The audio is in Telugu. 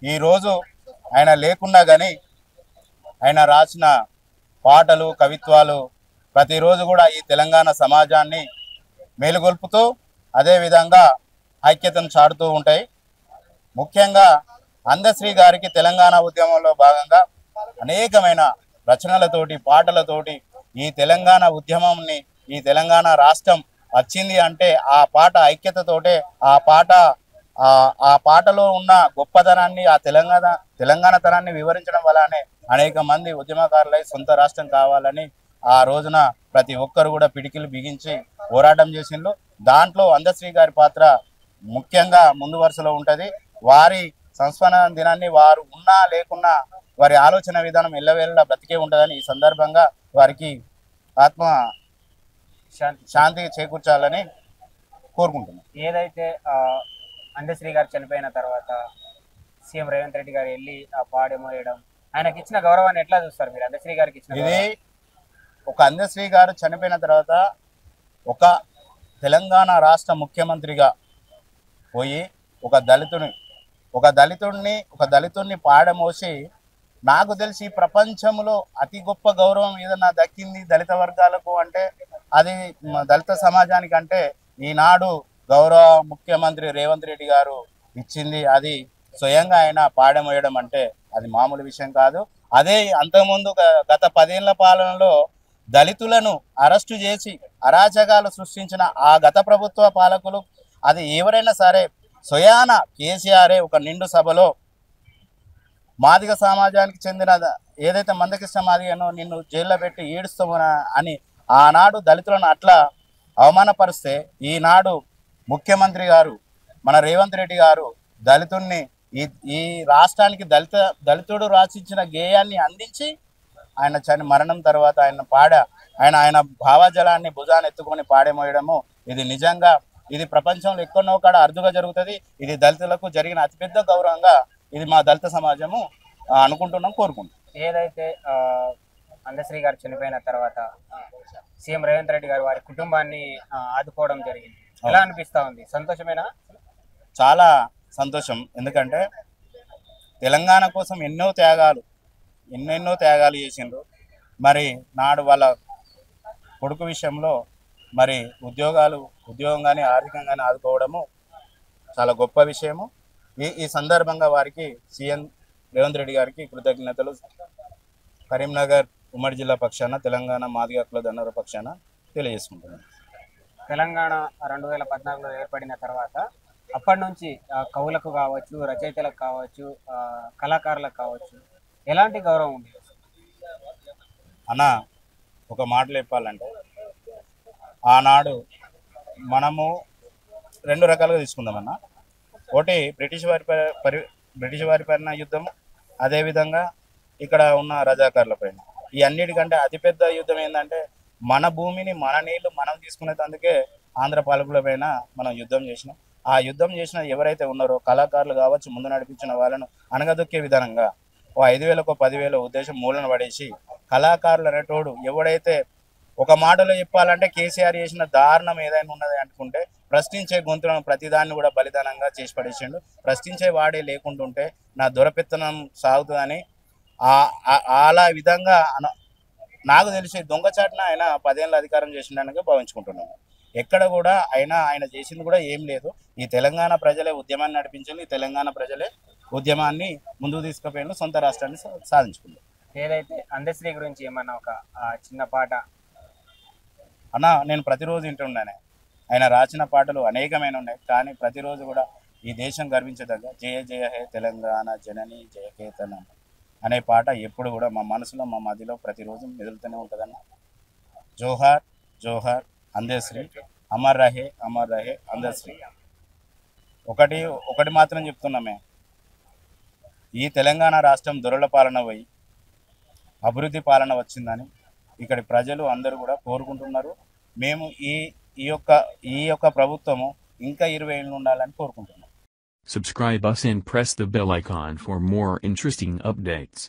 ఈరోజు ఆయన లేకున్నా కానీ ఆయన రాసిన పాటలు కవిత్వాలు ప్రతిరోజు కూడా ఈ తెలంగాణ సమాజాన్ని మేలుగొల్పుతూ అదేవిధంగా ఐక్యతను చాటుతూ ఉంటాయి. ముఖ్యంగా అందశ్రీ గారికి తెలంగాణ ఉద్యమంలో భాగంగా అనేకమైన రచనలతోటి పాటలతోటి ఈ తెలంగాణ ఉద్యమంని ఈ తెలంగాణ రాష్ట్రం వచ్చింది అంటే ఆ పాట ఐక్యతతోటే ఆ పాటలో ఉన్న గొప్పతనాన్ని ఆ తెలంగాణ తనాన్ని వివరించడం వల్లనే అనేక మంది ఉద్యమకారులై సొంత రాష్ట్రం కావాలని ఆ రోజున ప్రతి ఒక్కరు కూడా పిడికిలు బిగించి పోరాటం చేసిండ్రు. దాంట్లో అందశ్రీ గారి పాత్ర ముఖ్యంగా ముందు వరుసలో ఉంటది. వారి సంస్మరణ దినాన్ని వారు ఉన్నా లేకున్నా వారి ఆలోచన విధానం ఎల్లవేళలా బ్రతికే ఉంటుందని ఈ సందర్భంగా వారికి ఆత్మ శాంతి చేకూర్చాలని కోరుకుంటున్నాను. ఏదైతే అందశ్రీ గారు చనిపోయిన తర్వాత సీఎం రేవంత్ రెడ్డి గారు వెళ్ళి ఆ పాడమోయడం, ఆయనకి ఇచ్చిన గౌరవాన్ని ఎట్లా చూస్తారు మీరు? అందశ్రీ గారికి ఇచ్చిన ఇది ఒక అందశ్రీ గారు చనిపోయిన తర్వాత ఒక తెలంగాణ రాష్ట్ర ముఖ్యమంత్రిగా పోయి ఒక దళితుడిని పాడమోసి, నాకు తెలిసి ప్రపంచంలో అతి గొప్ప గౌరవం ఏదన్నా దక్కింది దళిత వర్గాలకు అంటే అది దళిత సమాజానికి అంటే ఈనాడు గౌరవ ముఖ్యమంత్రి రేవంత్ రెడ్డి గారు ఇచ్చింది. అది స్వయంగా ఆయన పాడమోయడం అంటే అది మామూలు విషయం కాదు. అదే అంతకుముందు గత 10 ఏళ్ల పాలనలో దళితులను అరెస్టు చేసి అరాచకాలు సృష్టించిన ఆ గత ప్రభుత్వ పాలకులు అది ఎవరైనా సరే స్వయాన కేసీఆరే ఒక నిండు సభలో మాదిగ సమాజానికి చెందిన ఏదైతే మందకృష్ణ మాదిగనో నిన్ను జైల్లో పెట్టి ఈడుస్తామని అని ఆనాడు దళితులను అట్లా అవమానపరిస్తే ఈనాడు ముఖ్యమంత్రి గారు మన రేవంత్ రెడ్డి గారు దళితుడిని ఈ రాష్ట్రానికి దళితుడు రాసిచ్చిన గేయాన్ని అందించి ఆయన మరణం తర్వాత ఆయన భావజలాన్ని భుజాన్ని ఎత్తుకొని పాడేమోయడము ఇది నిజంగా ఇది ప్రపంచంలో ఎక్కడో కాడ అరుదుగా జరుగుతుంది. ఇది దళితులకు జరిగిన అతిపెద్ద గౌరవంగా ఇది మా దళిత సమాజము అనుకుంటున్నాం, కోరుకుంటున్నాం. ఏదైతే అందశ్రీ గారు చనిపోయిన తర్వాత సీఎం రేవంత్ రెడ్డి గారు వారి కుటుంబాన్ని ఆదుకోవడం జరిగింది, ఎలా అనిపిస్తా ఉంది? సంతోషమేనా? చాలా సంతోషం. ఎందుకంటే తెలంగాణ కోసం ఎన్నెన్నో త్యాగాలు చేసిండ్రు. మరి నాడు వాళ్ళ కొడుకు విషయంలో మరి ఉద్యోగం కానీ ఆర్థికంగానే ఆదుకోవడము చాలా గొప్ప విషయము. ఈ సందర్భంగా వారికి సీఎం రేవంత్ రెడ్డి గారికి కృతజ్ఞతలు కరీంనగర్ ఉమ్మడి జిల్లా పక్షాన తెలంగాణ మాదిగ హక్కుల దండోర పక్షాన తెలియజేసుకుంటున్నాను. తెలంగాణ 2014లో ఏర్పడిన తర్వాత అప్పటి నుంచి కవులకు కావచ్చు, రచయితలకు కావచ్చు, కళాకారులకు కావచ్చు ఎలాంటి గౌరవం ఉండేది అన్న? ఒక మాటలు చెప్పాలంటే ఆనాడు మనము 2 రకాలుగా తీసుకుందామన్న. ఒకటి బ్రిటిష్ వారి పైన యుద్ధం, అదేవిధంగా ఇక్కడ ఉన్న రజాకారుల పైన. ఈ అన్నిటికంటే అతిపెద్ద యుద్ధం ఏంటంటే మన భూమిని మన నీళ్లు మనం తీసుకునేందుకే ఆంధ్ర పాలకుల పైన మనం యుద్ధం చేసినాం. ఆ యుద్ధం చేసిన ఎవరైతే ఉన్నారో కళాకారులు కావచ్చు, ముందు నడిపించిన వాళ్ళను అనగదొక్కే విధానంగా 5,000కో 10,000 ఉద్దేశం మూలన పడేసి కళాకారులు అనేటోడు ఎవడైతే ఒక మాటలో చెప్పాలంటే కేసీఆర్ చేసిన దారుణం ఏదైనా ఉన్నది అనుకుంటే ప్రశ్నించే గొంతులను ప్రతిదాన్ని కూడా బలిదానంగా చేసి పడేసిండు. ప్రశ్నించే వాడే లేకుంటుంటే నా దొరపెత్తనం సాగుతుందని అలా విధంగా నాకు తెలిసి దొంగచాటున ఆయన 10 ఏళ్ళ అధికారం చేసిండనగా భావించుకుంటున్నాను. ఎక్కడ కూడా ఆయన చేసింది కూడా ఏం లేదు. ఈ తెలంగాణ ప్రజలే ఉద్యమాన్ని నడిపించింది, ఈ తెలంగాణ ప్రజలే ఉద్యమాన్ని ముందుకు తీసుకుపోయిన సొంత రాష్ట్రాన్ని సాధించుకుంది. ఏదైతే అందశ్రీ గురించి ఏమన్నా ఒక చిన్న పాట అన్న? నేను ప్రతిరోజు వింటున్నాను. ఆయన రాసిన పాటలు అనేకమైన ఉన్నాయి, కానీ ప్రతిరోజు కూడా ఈ దేశం గర్వించదగ్గ జయ జయ హే తెలంగాణ జనని జయకేతనం అనే పాట ఎప్పుడు కూడా మా మనసులో మా మదిలో ప్రతిరోజు మెదులుతూనే ఉంటుందన్న. జోహార్ జోహార్ అందశ్రీ, అమర్ రహే అందశ్రీ. ఒకటి మాత్రం చెప్తున్నామే, ఈ తెలంగాణ రాష్ట్రం దొరల పాలన పోయి అభివృద్ధి పాలన వచ్చిందని ఇక్కడి ప్రజలు అందరూ కూడా కోరుకుంటున్నారు. మేము ఈ యొక్క ప్రభుత్వము ఇంకా 20 ఏళ్ళు ఉండాలని కోరుకుంటున్నాం. Subscribe us and press the bell icon for more interesting updates.